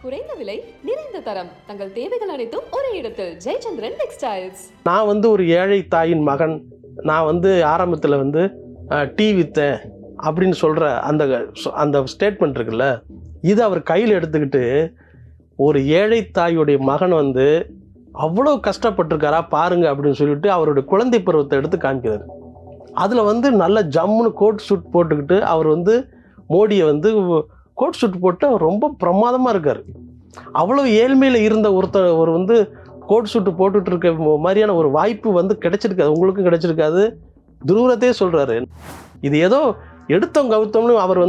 குறைந்த விலை நிறைந்த தரம் தங்கள் தேவைகள் அனைத்தும் ஒரே இடத்தில் ஜெயச்சந்திரன் டெக்ஸ்டைல்ஸ். நான் ஒரு ஏழை தாயின் மகன். நான் ஆரம்பத்தில் டீ வித்தேன் அப்படின்னு சொல்கிற அந்த ஸ்டேட்மெண்ட் இருக்குல்ல, இது அவர் கையில் எடுத்துக்கிட்டு ஒரு ஏழை தாயுடைய மகன் அவ்வளோ கஷ்டப்பட்டிருக்காரா பாருங்க அப்படின்னு சொல்லிட்டு அவருடைய குழந்தை பருவத்தை எடுத்து காமிக்கிறார். அதில் நல்ல ஜம்முன்னு கோட் சூட் போட்டுக்கிட்டு அவர் மோடியை கோட் சூட் போட்டு அவர் ரொம்ப பிரமாதமாக இருக்கார். அவ்வளோ ஏழ்மையில் இருந்த ஒரு கோட் சூட்டு போட்டுட்டு இருக்க மாதிரியான ஒரு வாய்ப்பு கிடைச்சிருக்காது, உங்களுக்கும் கிடைச்சிருக்காது. துருவத்தையே சொல்கிறாரு. இது ஏதோ எடுத்தோம் கவுத்தோம்னு அவர்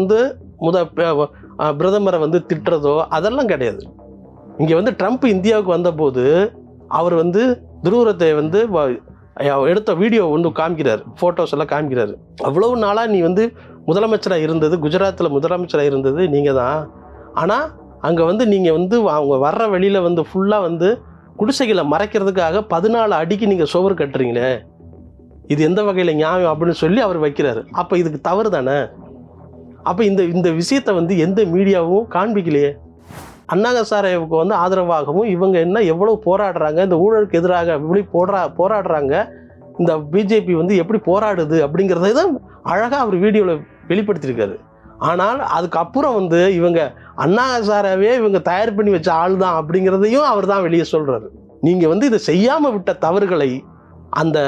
பிரதமரை திட்டுறதோ அதெல்லாம் கிடையாது. இங்கே ட்ரம்ப் இந்தியாவுக்கு வந்தபோது அவர் துருவத்தை எடுத்த வீடியோ காமிக்கிறார், ஃபோட்டோஸ் எல்லாம் காமிக்கிறாரு. அவ்வளவு நாளாக நீ முதலமைச்சராக இருந்தது, குஜராத்தில் முதலமைச்சராக இருந்தது நீங்கள் தான். ஆனால் அங்கே நீங்கள் அவங்க வர்ற வெளியில் ஃபுல்லாக குடிசைகளை மறைக்கிறதுக்காக 14 அடிக்கு நீங்கள் சுவர் கட்டுறீங்களே, இது எந்த வகையில் நியாயம் அப்படின்னு சொல்லி அவர் வைக்கிறாரு. அப்போ இதுக்கு தவறு தானே? அப்போ இந்த விஷயத்தை எந்த மீடியாவும் காண்பிக்கலையே. அண்ணா ஹசாரேவுக்கு ஆதரவாகவும் இவங்க எவ்வளோ போராடுறாங்க, இந்த ஊழலுக்கு எதிராக எப்படி போராடுறாங்க, இந்த பிஜேபி எப்படி போராடுது அப்படிங்கிறத தான் அழகாக அவர் வீடியோவில் வெளிப்படுத்தியிருக்காரு. ஆனால் அதுக்கப்புறம் இவங்க அண்ணா ஹசாரேவே இவங்க தயார் பண்ணி வச்ச ஆள் தான் அப்படிங்கிறதையும் அவர் தான் வெளியே சொல்கிறாரு. நீங்கள் இதை செய்யாமல் விட்ட தவறுகளை, அந்த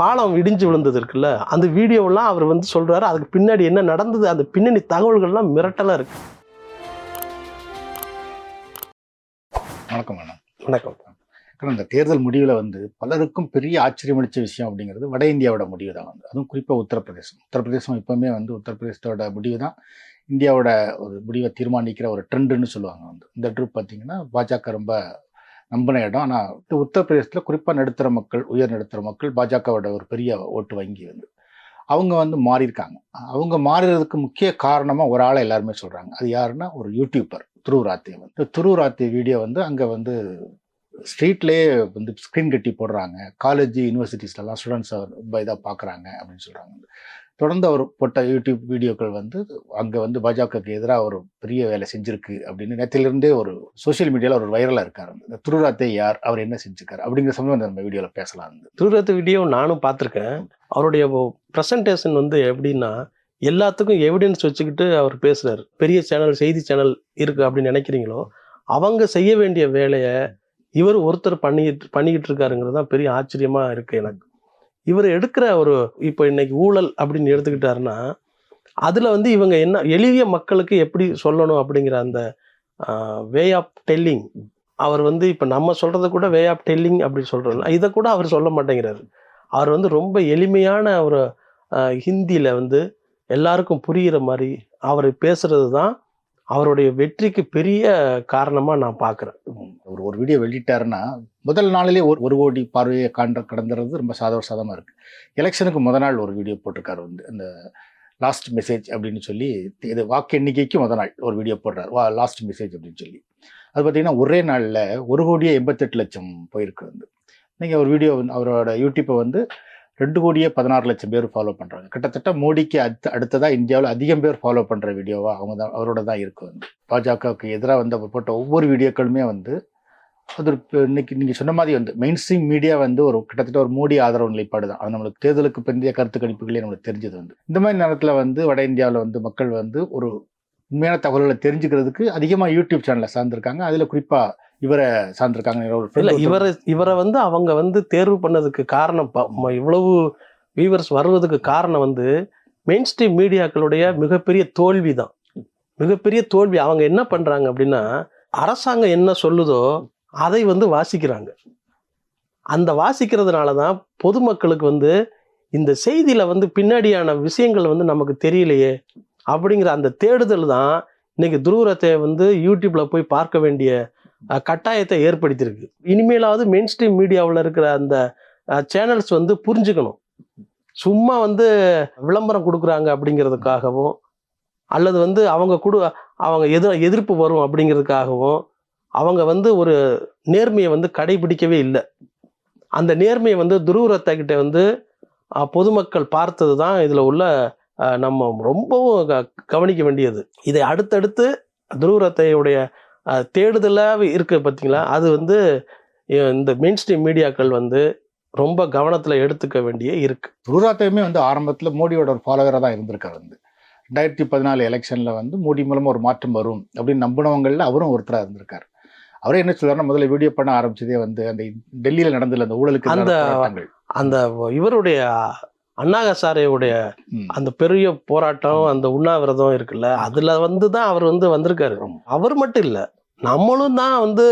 பாலம் இடிஞ்சு விழுந்தது இருக்குல்ல, அந்த வீடியோவெல்லாம் அவர் சொல்கிறாரு. அதுக்கு பின்னாடி என்ன நடந்தது, அந்த பின்னணி தகவல்கள்லாம் மிரட்டலாக இருக்குது. வணக்கம் அண்ணா. வணக்கம். இந்த தேர்தல் முடிவில் பலருக்கும் பெரிய ஆச்சரியமளித்த விஷயம் அப்படிங்கிறது வட இந்தியாவோட முடிவு தான். அதுவும் குறிப்பாக உத்தரப்பிரதேசம் எப்பவுமே உத்தரப்பிரதேசத்தோட முடிவு தான் இந்தியாவோட ஒரு முடிவை தீர்மானிக்கிற ஒரு ட்ரெண்டுன்னு சொல்லுவாங்க. இந்த ட்ரிப் பார்த்தீங்கன்னா பாஜக ரொம்ப நம்பின இடம். ஆனால் உத்தரப்பிரதேசத்தில் குறிப்பாக நடுத்தர மக்கள், உயர் நடுத்தர மக்கள் பாஜகவோட ஒரு பெரிய ஓட்டு வங்கி அவங்க மாறியிருக்காங்க. அவங்க மாறுறதுக்கு முக்கிய காரணமாக ஒரு ஆளை எல்லாருமே சொல்கிறாங்க. அது யாருன்னா ஒரு யூடியூபர் துருவ் ராத்தே. துருவ் ராத்தே வீடியோ அங்கே ஸ்ட்ரீட்லேயே ஸ்க்ரீன் கட்டி போடுறாங்க. காலேஜ் யூனிவர்சிட்டிஸ்லாம் ஸ்டூடெண்ட்ஸ் இதாக பார்க்குறாங்க அப்படின்னு சொல்கிறாங்க. தொடர்ந்து அவர் போட்ட யூடியூப் வீடியோக்கள் அங்கே பாஜகவுக்கு எதிராக ஒரு பெரிய வேலை செஞ்சுருக்கு அப்படின்னு நேற்றிலிருந்தே ஒரு சோஷியல் மீடியாவில் ஒரு வைரலாக இருக்கார். இந்த துருவ் ராத்தே யார், அவர் என்ன செஞ்சுருக்காரு அப்படிங்கிற சமயம் நம்ம வீடியோவில் பேசலாம். துருவ் ராத்தே வீடியோ நானும் பார்த்துருக்கேன். அவருடைய ப்ரெசன்டேஷன் எப்படின்னா, எல்லாத்துக்கும் எவிடன்ஸ் வச்சுக்கிட்டு அவர் பேசுகிறார். பெரிய சேனல், செய்தி சேனல் இருக்குது அப்படின்னு நினைக்கிறீங்களோ, அவங்க செய்ய வேண்டிய வேலையை இவர் ஒருத்தர் பண்ணிக்கிட்டு இருக்காருங்கிறது தான் பெரிய ஆச்சரியமாக இருக்குது எனக்கு. இவர் எடுக்கிற இப்போ இன்னைக்கு ஊழல் அப்படின்னு எடுத்துக்கிட்டாருன்னா, அதில் இவங்க என்ன எளிய மக்களுக்கு எப்படி சொல்லணும் அப்படிங்கிற அந்த வே ஆஃப் டெல்லிங், அவர் இப்போ நம்ம சொல்கிறத கூட வே ஆஃப் டெல்லிங் அப்படின்னு சொல்கிறோம்ல, இதை கூட அவர் சொல்ல மாட்டேங்கிறாரு. அவர் ரொம்ப எளிமையான ஒரு ஹிந்தியில் எல்லாருக்கும் புரிகிற மாதிரி அவர் பேசுறது தான் அவருடைய வெற்றிக்கு பெரிய காரணமாக நான் பார்க்குறேன். ஒரு வீடியோ வெளியிட்டாருன்னா முதல் நாளிலே ஒரு கோடி பார்வையை கடந்துறது ரொம்ப சாதாரணமாக இருக்குது. எலெக்ஷனுக்கு நாள் ஒரு வீடியோ போட்டிருக்காரு. அந்த லாஸ்ட் மெசேஜ் அப்படின்னு சொல்லி, இது வாக்கு எண்ணிக்கைக்கு நாள் ஒரு வீடியோ போடுறாரு, லாஸ்ட் மெசேஜ் அப்படின்னு சொல்லி. அது பார்த்தீங்கன்னா ஒரே நாளில் 1,88,00,000 போயிருக்கு. நீங்கள் ஒரு வீடியோ அவரோட யூடியூப்பை 2,16,00,000 பேர் ஃபாலோ பண்ணுறாங்க. கிட்டத்தட்ட மோடிக்கு அடுத்ததாக இந்தியாவில் அதிகம் பேர் ஃபாலோ பண்ணுற வீடியோவாக அவரோட தான் இருக்குது. பாஜகவுக்கு எதிராக அவர் போட்ட ஒவ்வொரு வீடியோக்களுமே அது இன்னைக்கு நீங்கள் சொன்ன மாதிரி மெயின் ஸ்ட்ரீம் மீடியா ஒரு கிட்டத்தட்ட ஒரு மோடி ஆதரவு நிலைப்பாடு தான். அது நம்மளுக்கு தேர்தலுக்கு பிந்தைய கருத்து கணிப்புகளே நம்மளுக்கு தெரிஞ்சது. இந்த மாதிரி நேரத்தில் வட இந்தியாவில் மக்கள் ஒரு உண்மையான தகவல்களை தெரிஞ்சுக்கிறதுக்கு அதிகமாக யூடியூப் சேனலை சார்ந்திருக்காங்க. அதில் குறிப்பாக இவரை சார்ந்திருக்காங்க. இவரை அவங்க தேர்வு பண்ணதுக்கு காரணம், இவ்வளவு வியூவர்ஸ் வருவதுக்கு காரணம் மெயின் ஸ்ட்ரீம் மீடியாக்களுடைய மிகப்பெரிய தோல்வி தான். மிகப்பெரிய தோல்வி. அவங்க என்ன பண்றாங்க அப்படின்னா, அரசாங்கம் என்ன சொல்லுதோ அதை வாசிக்கிறாங்க. அந்த வாசிக்கிறதுனால தான் பொதுமக்களுக்கு இந்த செய்தியில பின்னாடியான விஷயங்கள் நமக்கு தெரியலையே அப்படிங்கிற அந்த தேடுதல் தான் இன்னைக்கு துருவ் ராத்தே யூடியூப்ல போய் பார்க்க வேண்டிய கட்டாயத்தை ஏற்படுத்தியிருக்கு. இனிமேலாவது மெயின் ஸ்ட்ரீம் மீடியாவில் இருக்கிற அந்த சேனல்ஸ் புரிஞ்சுக்கணும். சும்மா விளம்பரம் கொடுக்குறாங்க அப்படிங்கிறதுக்காகவும், அல்லது அவங்க எதிர்ப்பு வரும் அப்படிங்கிறதுக்காகவும் அவங்க ஒரு நேர்மையை கடைபிடிக்கவே இல்லை. அந்த நேர்மையை துருவ் ராத்தே கிட்ட பொதுமக்கள் பார்த்தது தான் இதில் உள்ள நம்ம ரொம்பவும் கவனிக்க வேண்டியது. இதை அடுத்தடுத்து துருவ் ராத்தேயுடைய தேடுதலாக இருக்கு பார்த்தீங்களா, அது வந்து இந்த மெயின் ஸ்ட்ரீம் மீடியாக்கள் வந்து ரொம்ப கவனத்தில் எடுத்துக்க வேண்டிய இருக்கு. துருராத்தையுமே வந்து ஆரம்பத்தில் மோடியோட ஒரு ஃபாலோவராக தான் இருந்திருக்காரு. வந்து 2014 எலெக்ஷனில் வந்து மோடி மூலமாக ஒரு மாற்றம் வரும் அப்படின்னு நம்பினவங்களில் அவரும் ஒருத்தராக இருந்திருக்காரு. அவரே என்ன சொல்றாருன்னா, முதல்ல வீடியோ பண்ண ஆரம்பிச்சதே வந்து அந்த டெல்லியில் நடந்தல அந்த ஊழலுக்கு அந்த இவருடைய அண்ணா ஹசாரேவுடைய அந்த பெரிய போராட்டம், அந்த உண்ணாவிரதம் இருக்குல்ல, அதுல வந்து தான் அவர் வந்து வந்திருக்காரு. அவர் மட்டும் இல்ல, நம்மளும் தான் வந்து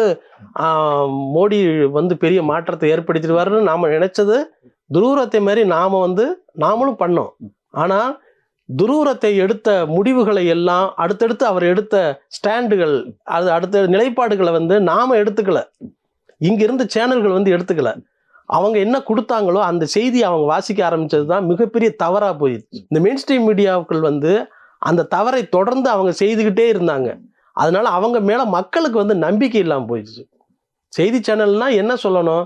மோடி வந்து பெரிய மாற்றத்தை ஏற்படுத்திடுவாருன்னு நாம நினைச்சது துருவரத்தை மாதிரி நாமளும் பண்ணோம். ஆனா துருவரத்தை எடுத்த முடிவுகளை எல்லாம் அடுத்தடுத்து அவர் எடுத்த ஸ்டாண்டுகள், அது அடுத்த நிலைப்பாடுகளை வந்து நாம எடுத்துக்கல, இங்க இருந்த சேனல்கள் வந்து எடுத்துக்கல. அவங்க என்ன கொடுத்தாங்களோ அந்த செய்தி அவங்க வாசிக்க ஆரம்பிச்சது தான் மிகப்பெரிய தவறா போயிடுச்சு. இந்த மெயின் ஸ்ட்ரீம் மீடியாக்கள் வந்து அந்த தவறை தொடர்ந்து அவங்க செய்துக்கிட்டே இருந்தாங்க. அதனால அவங்க மேல மக்களுக்கு வந்து நம்பிக்கை இல்லாமல் போயிடுச்சு. செய்தி சேனல்னா என்ன சொல்லணும்,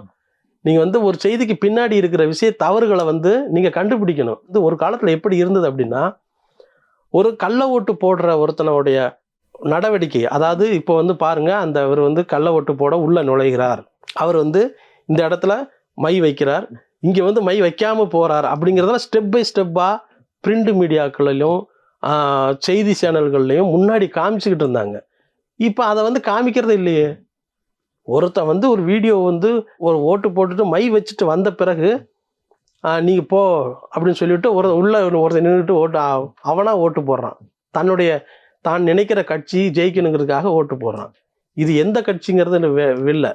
நீங்க வந்து ஒரு செய்திக்கு பின்னாடி இருக்கிற தவறுகளை வந்து நீங்க கண்டுபிடிக்கணும். இது ஒரு காலத்துல எப்படி இருந்தது அப்படின்னா, ஒரு கள்ள ஓட்டு போடுற ஒருத்தனுடைய நடவடிக்கை, அதாவது இப்போ வந்து பாருங்க, அந்த அவர் வந்து கள்ள ஓட்டு போட உள்ள நுழைகிறார், அவர் வந்து இந்த இடத்துல மை வைக்கிறார், இங்க வந்து மை வைக்காம போறார் அப்படிங்கிறதெல்லாம் ஸ்டெப் பை ஸ்டெப்பா பிரிண்ட் மீடியாக்களிலும் செய்தி சேனல்கள்லையும் முன்னாடி காமிச்சுக்கிட்டு இருந்தாங்க. இப்போ அதை வந்து காமிக்கிறது இல்லையே. ஒருத்தன் வந்து ஒரு வீடியோ வந்து ஒரு ஓட்டு போட்டுட்டு மை வச்சுட்டு வந்த பிறகு நீங்க போ அப்படின்னு சொல்லிட்டு ஒருத்தன் நின்றுட்டு அவனா ஓட்டு போடுறான். தான் நினைக்கிற கட்சி ஜெயிக்கணுங்கிறதுக்காக ஓட்டு போடுறான். இது எந்த கட்சிங்கிறது இல்லை.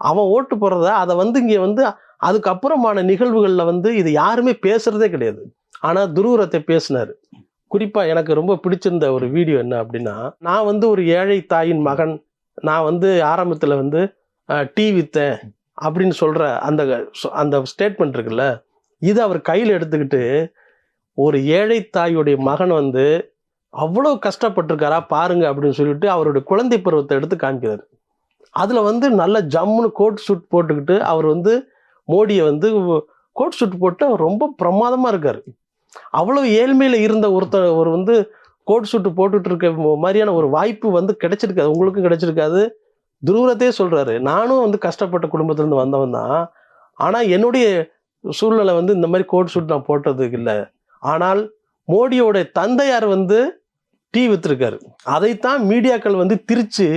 அவன் ஓட்டு போடுறத அதை வந்து இங்கே வந்து அதுக்கப்புறமான நிகழ்வுகளில் வந்து இது யாருமே பேசுறதே கிடையாது. ஆனால் துருவரத்தை பேசினார். குறிப்பாக எனக்கு ரொம்ப பிடிச்சிருந்த ஒரு வீடியோ என்ன அப்படின்னா, நான் வந்து ஒரு ஏழை தாயின் மகன், நான் வந்து ஆரம்பத்தில் வந்து டீ வித்தேன் அப்படின்னு சொல்கிற அந்த ஸ்டேட்மெண்ட் இருக்குல்ல, இது அவர் கையில் எடுத்துக்கிட்டு ஒரு ஏழை தாயுடைய மகன் வந்து அவ்வளோ கஷ்டப்பட்டிருக்காரா பாருங்க அப்படின்னு சொல்லிட்டு அவருடைய குழந்தை பருவத்தை எடுத்து காமிக்கிறார். அதில் வந்து நல்ல ஜம்முன்னு கோட் சூட் போட்டுக்கிட்டு அவர் வந்து மோடியை வந்து கோட் சூட் போட்டு அவர் ரொம்ப பிரமாதமாக இருக்கார். அவ்வளோ ஏழ்மையில் இருந்த ஒரு வந்து கோட் சூட்டு போட்டுட்டு இருக்க மாதிரியான ஒரு வாய்ப்பு வந்து கிடைச்சிருக்காது, உங்களுக்கும் கிடைச்சிருக்காது. துருவரத்தையே சொல்கிறாரு, நானும் வந்து கஷ்டப்பட்ட குடும்பத்திலேருந்து வந்தவன் தான், ஆனால் என்னுடைய சூழ்நிலை வந்து இந்த மாதிரி கோட் சூட் நான் போட்டதுக்கு இல்லை. ஆனால் மோடியோட தந்தையார் வந்து டீ வித்துருக்காரு, அதைத்தான் மீடியாக்கள் வந்து திரிச்சு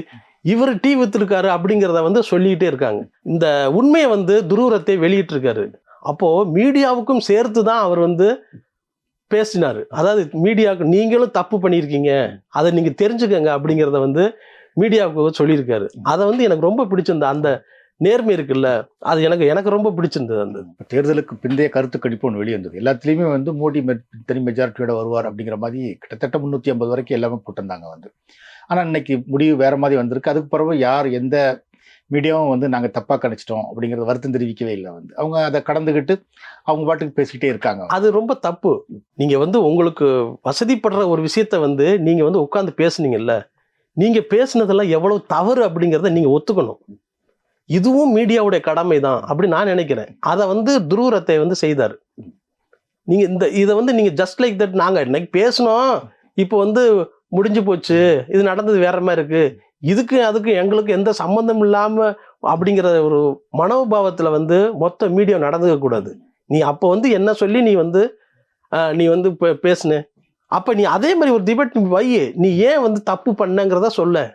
இவர் டீ வித்துருக்காரு அப்படிங்கிறத வந்து சொல்லிக்கிட்டே இருக்காங்க. இந்த உண்மையை வந்து துருவரத்தை வெளியிட்டு இருக்காரு. அப்போ மீடியாவுக்கும் சேர்த்து தான் அவர் வந்து பேசினார். அதாவது மீடியாவுக்கு நீங்களும் தப்பு பண்ணியிருக்கீங்க, அதை நீங்க தெரிஞ்சுக்கங்க அப்படிங்கிறத வந்து மீடியாவுக்கு சொல்லியிருக்காரு. அதை வந்து எனக்கு ரொம்ப பிடிச்சிருந்த அந்த நேர்மை இருக்குல்ல, அது எனக்கு ரொம்ப பிடிச்சிருந்தது. அந்த தேர்தலுக்கு பிந்தைய கருத்து கணிப்பு ஒன்று வெளிவந்தது. எல்லாத்துலேயுமே வந்து மோடி தனி மெஜாரிட்டியோட வருவார் அப்படிங்கிற மாதிரி கிட்டத்தட்ட 350 வரைக்கும் எல்லாமே போட்டிருந்தாங்க வந்து. ஆனால் இன்னைக்கு முடிவு வேற மாதிரி வந்திருக்கு. அதுக்கு பிறகு யார் எந்த மீடியாவும் வந்து நாங்கள் தப்பாக கணிச்சிட்டோம் அப்படிங்கிறத வருத்தம் தெரிவிக்கவே இல்லை. வந்து அவங்க அதை கடந்துக்கிட்டு அவங்க பாட்டுக்கு பேசிக்கிட்டே இருக்காங்க. அது ரொம்ப தப்பு. நீங்க வந்து உங்களுக்கு வசதிப்படுற ஒரு விஷயத்த வந்து நீங்க வந்து உட்காந்து பேசுனீங்கல்ல, நீங்க பேசுனதெல்லாம் எவ்வளவு தவறு அப்படிங்கிறத நீங்க ஒத்துக்கணும். இதுவும் மீடியாவுடைய கடமை தான் அப்படி நான் நினைக்கிறேன். அதை வந்து துருவரத்தை வந்து செய்தார். நீங்க இதை வந்து நீங்க ஜஸ்ட் லைக் தட் நாங்கள் இன்னைக்கு பேசணும், இப்போ வந்து முடிஞ்சு போச்சு, இது நடந்தது வேற மாதிரி இருக்கு, அதுக்கு எங்களுக்கு எந்த சம்பந்தம் இல்லாம அப்படிங்கிற ஒரு மனோபாவத்துல வந்து மொத்த மீடியா நடந்துக்க கூடாது. நீ அப்போ வந்து என்ன சொல்லி நீ வந்து பேசுன, அப்ப நீ அதே மாதிரி ஒரு டிபேட் வை, நீ ஏன் வந்து தப்பு பண்ணங்கிறத சொல்ல.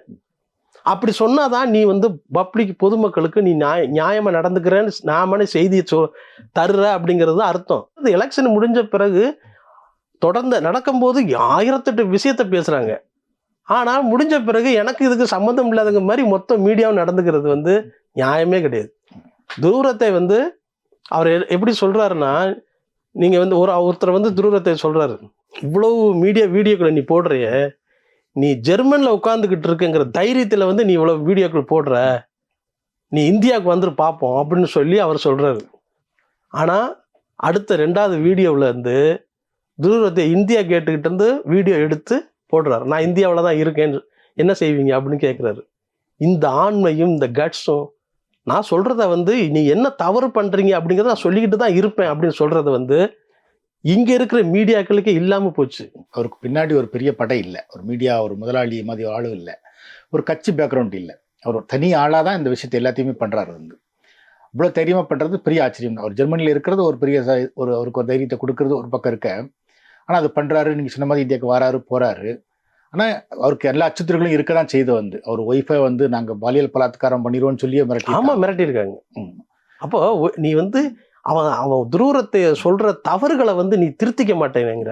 அப்படி சொன்னாதான் நீ வந்து பப்ளிக் பொதுமக்களுக்கு நீ நியாயமா நடந்துக்கிறேன்னு நாமனே செய்தியை தர்ற அப்படிங்கிறது அர்த்தம். எலெக்ஷன் முடிஞ்ச பிறகு தொடர்ந்து நடக்கும்போது 1008 விஷயத்த பேசுறாங்க. ஆனால் முடிஞ்ச பிறகு எனக்கு இதுக்கு சம்மந்தம் இல்லாதங்க மாதிரி மொத்த மீடியாவும் நடந்துக்கிறது வந்து நியாயமே கிடையாது. துருவரத்தை வந்து அவர் எப்படி சொல்றாருன்னா, நீங்க வந்து ஒருத்தர் வந்து துருவரத்தை சொல்றாரு, இவ்வளவு வீடியோக்களை நீ போடுறிய, நீ ஜெர்மன்ல உட்காந்துக்கிட்டு இருக்குங்கிற தைரியத்துல வந்து நீ இவ்வளவு வீடியோக்கள் போடுற, நீ இந்தியாவுக்கு வந்து பார்ப்போம் அப்படின்னு சொல்லி அவர் சொல்றாரு. ஆனா அடுத்த 2வது வீடியோவில் இருந்து துருவரத்தை இந்தியா கேட்டுக்கிட்டு இருந்து வீடியோ எடுத்து போடுறாரு. நான் இந்தியாவில் தான் இருக்கேன்னு, என்ன செய்வீங்க அப்படின்னு கேட்குறாரு. இந்த ஆண்மையும் இந்த கட்ஸும், நான் சொல்றத வந்து நீ என்ன தவறு பண்றீங்க அப்படிங்கிறத நான் சொல்லிக்கிட்டு தான் இருப்பேன் அப்படின்னு சொல்றத வந்து இங்க இருக்கிற மீடியாக்களுக்கே இல்லாம போச்சு. அவருக்கு பின்னாடி ஒரு பெரிய படை இல்லை, ஒரு மீடியா ஒரு முதலாளி மாதிரி ஆளும் இல்லை, ஒரு கட்சி பேக்ரவுண்ட் இல்லை. அவர் ஒரு தனி ஆளாக தான் இந்த விஷயத்தை எல்லாத்தையுமே பண்ணுறாரு. இவ்வளோ தைரியமாக பண்ணுறது பெரிய ஆச்சரியம். அவர் ஜெர்மனியில் இருக்கிறது ஒரு பெரிய அவருக்கு ஒரு தைரியத்தை கொடுக்கறது ஒரு பக்கம் இருக்க, ஆனால் அது பண்ணுறாரு. நீங்கள் சொன்ன மாதிரி இந்தியாவுக்கு வராரு போகிறாரு. ஆனால் அவருக்கு எல்லா அச்சுறுத்தல்களும் இருக்க தான் செய்து அவர் ஒய்ஃபை நாங்கள் பாலியல் பலாத்காரம் பண்ணிடுவோம்னு சொல்லி மிரட்டியிருக்காங்க. அப்போ நீ அவன் அவன் துரூரத்தை சொல்ற தவறுகளை நீ திருத்திக்க மாட்டேங்கிற.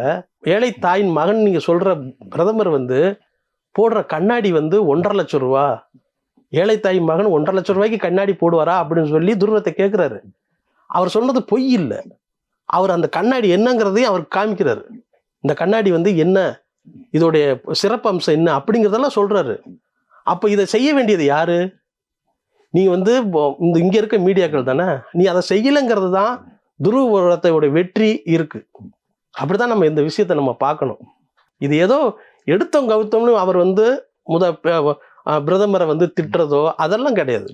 ஏழை தாயின் மகன் நீங்க சொல்ற பிரதமர் போடுற கண்ணாடி 1.5 லட்சம் ரூபா. ஏழை தாய் மகன் 1.5 லட்சம் ரூபாய்க்கு கண்ணாடி போடுவாரா அப்படின்னு சொல்லி துரூரத்தை கேட்கிறாரு. அவர் சொன்னது பொய் இல்லை. அவர் அந்த கண்ணாடி என்னங்கிறதையும் அவர் காமிக்கிறாரு. இந்த கண்ணாடி என்ன, இதோடைய சிறப்பம்சம் என்ன அப்படிங்கிறதெல்லாம் சொல்றாரு. அப்ப இதை செய்ய வேண்டியது யாரு? நீங்க இங்க இருக்க மீடியாக்கள் தானே. நீ அதை செய்யலைங்கிறது தான் துருவத்தையோட வெற்றி இருக்கு. அப்படிதான் நம்ம இந்த விஷயத்த நம்ம பார்க்கணும். இது ஏதோ எடுத்தோம் கவுத்தோம்னு அவர் பிரதமரை திட்டுறதோ அதெல்லாம் கிடையாது.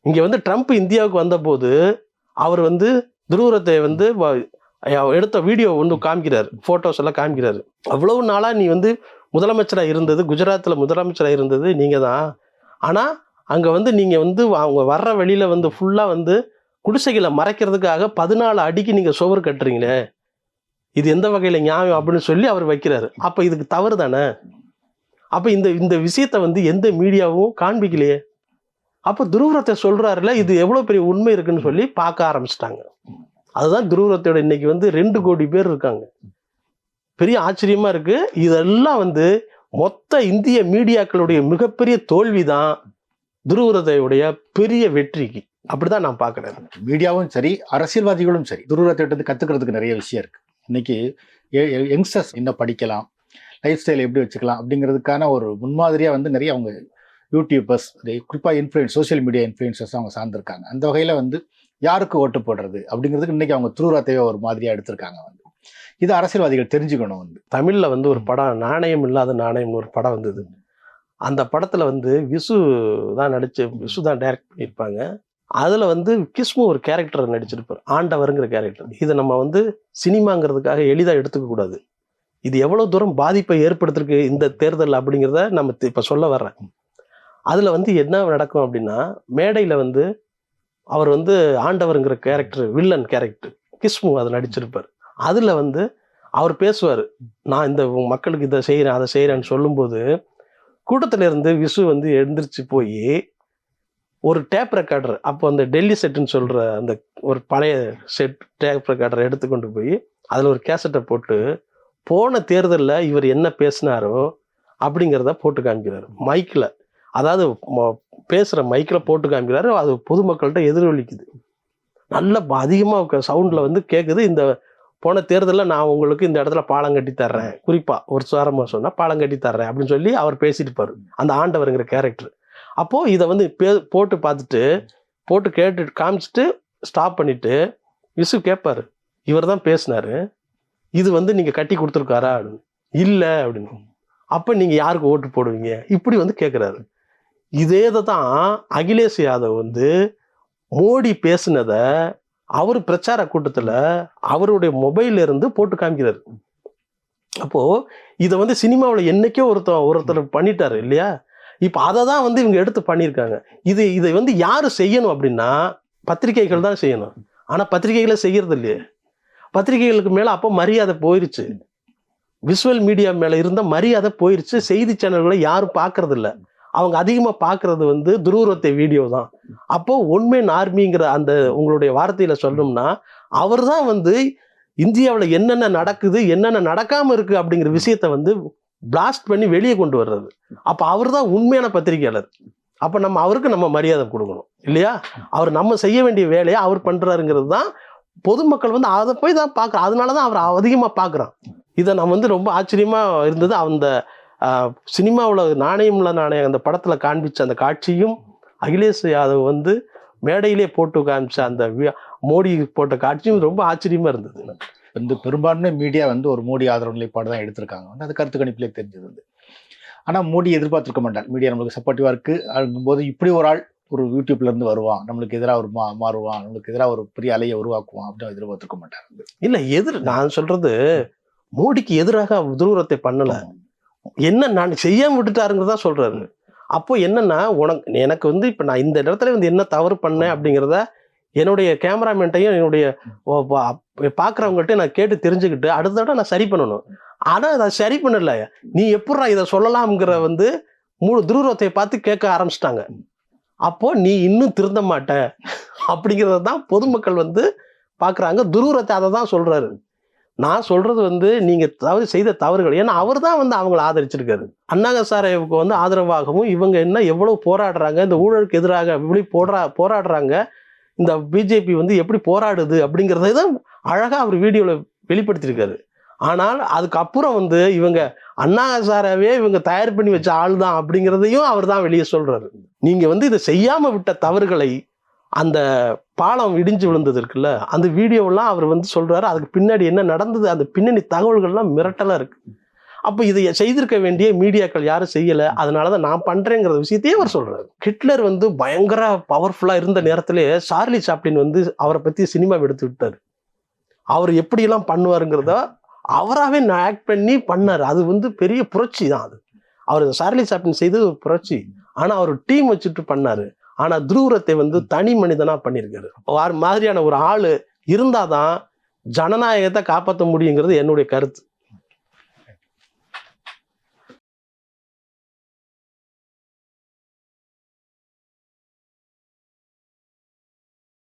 இங்க ட்ரம்ப் இந்தியாவுக்கு வந்த போது அவர் துருவத்தை எடுத்த வீடியோ காமிக்கிறாரு, போட்டோஸ் எல்லாம் காமிக்கிறாரு. அவ்வளவு நாளா நீ முதலமைச்சராக இருந்தது, குஜராத்தில் முதலமைச்சராக இருந்தது நீங்க தான். ஆனா அங்க நீங்க அவங்க வர்ற வழியில ஃபுல்லா குடிசைகளை மறைக்கிறதுக்காக 14 அடிக்கு நீங்க சுவர் கட்டுறீங்களே, இது எந்த வகையில நியாயம் அப்படின்னு சொல்லி அவர் வைக்கிறாரு. அப்ப இதுக்கு தவறு தானே. அப்ப இந்த விஷயத்த எந்த மீடியாவும் காண்பிக்கலையே. அப்ப துருவரத்தை சொல்றாருல, இது எவ்வளவு பெரிய உண்மை இருக்குன்னு சொல்லி பார்க்க ஆரம்பிச்சிட்டாங்க. அதுதான் துருவரத்தோட இன்னைக்கு 2 கோடி பேர் இருக்காங்க. பெரிய ஆச்சரியமா இருக்கு. இதெல்லாம் மொத்த இந்திய மீடியாக்களுடைய மிகப்பெரிய தோல்விதான் துருவரத்தையுடைய பெரிய வெற்றிக்கு. அப்படிதான் நான் பார்க்கிறேன். மீடியாவும் சரி, அரசியல்வாதிகளும் சரி, துருவரத்தை கத்துக்கிறதுக்கு நிறைய விஷயம் இருக்கு. இன்னைக்கு யங்ஸ்டர்ஸ் என்ன படிக்கலாம், லைஃப் ஸ்டைல் எப்படி வச்சுக்கலாம் அப்படிங்கிறதுக்கான ஒரு முன்மாதிரியா நிறைய அவங்க யூடியூபர்ஸ், குறிப்பாக சோசியல் மீடியா இன்ஃப்ளூயன்சர்ஸ் அவங்க சார்ந்திருக்காங்க. அந்த வகையில் யாருக்கு ஓட்டு போடுறது அப்படிங்கிறதுக்கு இன்னைக்கு அவங்க துருவரத்தையை ஒரு மாதிரியா எடுத்திருக்காங்க. இது அரசியல்வாதிகள் தெரிஞ்சுக்கணும். தமிழ்ல ஒரு படம், நாணயம் இல்லாத நாணயம்னு ஒரு படம் வந்தது. அந்த படத்துல விசு தான் விசு தான் டைரக்ட் பண்ணியிருப்பாங்க. அதுல கிஸ்மு ஒரு கேரக்டர் நடிச்சிருப்பார், ஆண்டவருங்கிற கேரக்டர். இதை நம்ம சினிமாங்கிறதுக்காக எளிதா எடுத்துக்க கூடாது. இது எவ்வளவு தூரம் பாதிப்பை ஏற்படுத்திருக்கு இந்த தேர்தல் அப்படிங்கிறத நம்ம இப்ப சொல்ல வர்றேன். அதுல என்ன நடக்கும் அப்படின்னா, மேடையில அவர் ஆண்டவருங்கிற கேரக்டர், வில்லன் கேரக்டர் கிஸ்மு அதை நடிச்சிருப்பார். அதுல அவர் பேசுவார், நான் இந்த மக்களுக்கு இதை செய்யறேன் அதை செய்யறேன்னு சொல்லும்போது, கூட்டத்துல இருந்து விசு எழுந்திரிச்சு போய் ஒரு டேப் ரெக்கார்டர், அப்போ அந்த டெல்லி செட்டுன்னு சொல்ற அந்த ஒரு பழைய செட் டேப் ரெக்கார்டரை எடுத்துக்கொண்டு போய் அதுல ஒரு கேசட்டை போட்டு, போன தேர்தலில் இவர் என்ன பேசினாரோ அப்படிங்கிறத போட்டு காமிக்கிறாரு மைக்கில். அதாவது பேசுற மைக்கில் போட்டு காமிக்கிறாரு. அது பொதுமக்கள்கிட்ட எதிரொலிக்குது, நல்ல அதிகமாக சவுண்ட்ல கேட்குது. இந்த போன தேர்தலில் நான் உங்களுக்கு இந்த இடத்துல பாலம் கட்டி தர்றேன், குறிப்பா ஒரு சுவாரமா சொன்னா பாலம் கட்டி தர்றேன் அப்படின்னு சொல்லி அவர் பேசிட்டு பாரு, அந்த ஆண்டவருங்கிற கேரக்டர். அப்போ இதை போட்டு பார்த்துட்டு போட்டு கேட்டு காமிச்சிட்டு ஸ்டாப் பண்ணிட்டு விசு கேட்பாரு, இவர் தான் பேசினாரு, இது நீங்க கட்டி கொடுத்துருக்காரா அப்படின்னு. இல்லை அப்படின்னு. அப்ப நீங்க யாருக்கு ஓட்டு போடுவீங்க இப்படி கேட்கிறாரு. இதே தான் அகிலேஷ் யாதவ் மோடி பேசினதை அவர் பிரச்சார கூட்டத்துல அவருடைய மொபைல்ல இருந்து போட்டு காமிக்கிறாரு. அப்போ இதை சினிமாவில் என்னைக்கோ ஒருத்தர் பண்ணிட்டாரு இல்லையா. இப்ப அதை தான் இவங்க எடுத்து பண்ணியிருக்காங்க. இதை யாரு செய்யணும் அப்படின்னா பத்திரிகைகள் தான் செய்யணும். ஆனா பத்திரிகைகளை செய்யறது இல்லையே. பத்திரிகைகளுக்கு மேல அப்போ மரியாதை போயிருச்சு, விசுவல் மீடியா மேல இருந்த மரியாதை போயிருச்சு. செய்தி சேனல்களை யாரும் பார்க்கறது இல்லை. அவங்க அதிகமா பார்க்கறது துருவரத்தை வீடியோ தான். அப்போ ஒன்மேன் ஆர்மிங்கிற அந்த உங்களுடைய வார்த்தையில சொல்லணும்னா, அவர் தான் இந்தியாவில் என்னென்ன நடக்குது என்னென்ன நடக்காம இருக்கு அப்படிங்கிற விஷயத்த பிளாஸ்ட் பண்ணி வெளியே கொண்டு வர்றது. அப்ப அவர் தான் உண்மையான பத்திரிகையாளர். அப்ப அவருக்கு நம்ம மரியாதை கொடுக்கணும் இல்லையா. அவர் நம்ம செய்ய வேண்டிய வேலையை அவர் பண்றாருங்கிறது தான் பொதுமக்கள் அதை போய் தான் பார்க்குறோம். அதனாலதான் அவர் அதிகமா பார்க்குறான். இதை நான் ரொம்ப ஆச்சரியமா இருந்தது. அந்த சினிமாவில் நாணயம்ல நாணயம் அந்த படத்துல காண்பிச்ச அந்த காட்சியும், அகிலேஷ் யாதவ் மேடையிலே போட்டு காமிச்ச அந்த மோடி போட்ட காட்சியும் ரொம்ப ஆச்சரியமா இருந்தது. பெரும்பான்மை மீடியா ஒரு மோடி ஆதரவு நிலைப்பாடு தான் எடுத்திருக்காங்க. அது கருத்து கணிப்பிலே தெரிஞ்சது. ஆனா மோடி எதிர்பார்த்திருக்க மாட்டார். மீடியா நம்மளுக்கு சப்போர்ட்டிவா இருக்கு போது இப்படி ஒரு ஆள் ஒரு யூடியூப்ல இருந்து வருவான், நம்மளுக்கு எதிராக ஒரு மாறுவான், நம்மளுக்கு எதிராக ஒரு பெரிய அலையை உருவாக்குவான் அப்படின்னு எதிர்பார்த்துக்க மாட்டாங்க. இல்ல நான் சொல்றது மோடிக்கு எதிராக துருவத்தை பண்ணல, என்ன நான் செய்யாம விட்டுட்டாருங்கிறதா சொல்றாரு. அப்போ என்னன்னா எனக்கு வந்து இப்ப நான் இந்த இடத்துல வந்து என்ன தவறு பண்ணேன் அப்படிங்கிறத என்னுடைய கேமராமேன்ட்டையும் என்னுடைய பாக்குறவங்கள்ட்ட நான் கேட்டு தெரிஞ்சுக்கிட்டு அடுத்த தடவை நான் சரி பண்ணணும். ஆனா அதை சரி பண்ணல. நீ எப்படா இதை சொல்லலாம்ங்கிற வந்து துருவத்தை பார்த்து கேட்க ஆரம்பிச்சிட்டாங்க. அப்போ நீ இன்னும் திருந்த மாட்ட அப்படிங்கிறத தான் பொதுமக்கள் வந்து பாக்குறாங்க. துருவத்தை அதை தான் சொல்றாரு. நான் சொல்றது வந்து நீங்க செய்த தவறுகள், ஏன்னா அவர் தான் வந்து அவங்களை ஆதரிச்சிருக்காரு. அண்ணா ஹசாரேவுக்கு வந்து ஆதரவாகவும் இவங்க என்ன எவ்வளவு போராடுறாங்க, இந்த ஊழலுக்கு எதிராக எப்படி போராடுறாங்க, இந்த பிஜேபி வந்து எப்படி போராடுது அப்படிங்கிறத தான் அழகா அவர் வீடியோல வெளிப்படுத்தியிருக்காரு. ஆனால் அதுக்கப்புறம் வந்து இவங்க அண்ணா ஹசாரேவே இவங்க தயார் பண்ணி வச்ச ஆள் தான் அப்படிங்கிறதையும் அவர் தான் வெளியே சொல்றாரு. நீங்க வந்து இதை செய்யாம விட்ட தவறுகளை, அந்த பாலம் இடிஞ்சு விழுந்தது இருக்குல்ல, அந்த வீடியோவெல்லாம் அவர் வந்து சொல்றாரு. அதுக்கு பின்னாடி என்ன நடந்தது, அந்த பின்னணி தகவல்கள்லாம் மிரட்டலா இருக்கு. அப்போ இதை செய்திருக்க வேண்டிய மீடியாக்கள் யாரும் செய்யல, அதனாலதான் நான் பண்றேங்கிற விஷயத்தையே அவர் சொல்றாரு. ஹிட்லர் வந்து பயங்கர பவர்ஃபுல்லா இருந்த நேரத்திலே சார்லி சாப்ளின் வந்து அவரை பத்தி சினிமா எடுத்து விட்டாரு. அவர் எப்படியெல்லாம் பண்ணுவாருங்கிறத அவராகவே ஆக்ட் பண்ணி பண்ணாரு. அது வந்து பெரிய புரட்சி தான். அது அவர் சார்லி சாப்ளின் செய்தது ஒரு புரட்சி. ஆனா அவர் டீம் வச்சுட்டு பண்ணாரு. ஆனா துருவத்தை வந்து தனி மனிதனா பண்ணியிருக்காரு. மாதிரியான ஒரு ஆளு இருந்தாதான் ஜனநாயகத்தை காப்பாற்ற முடியுங்கிறது என்னுடைய கருத்து.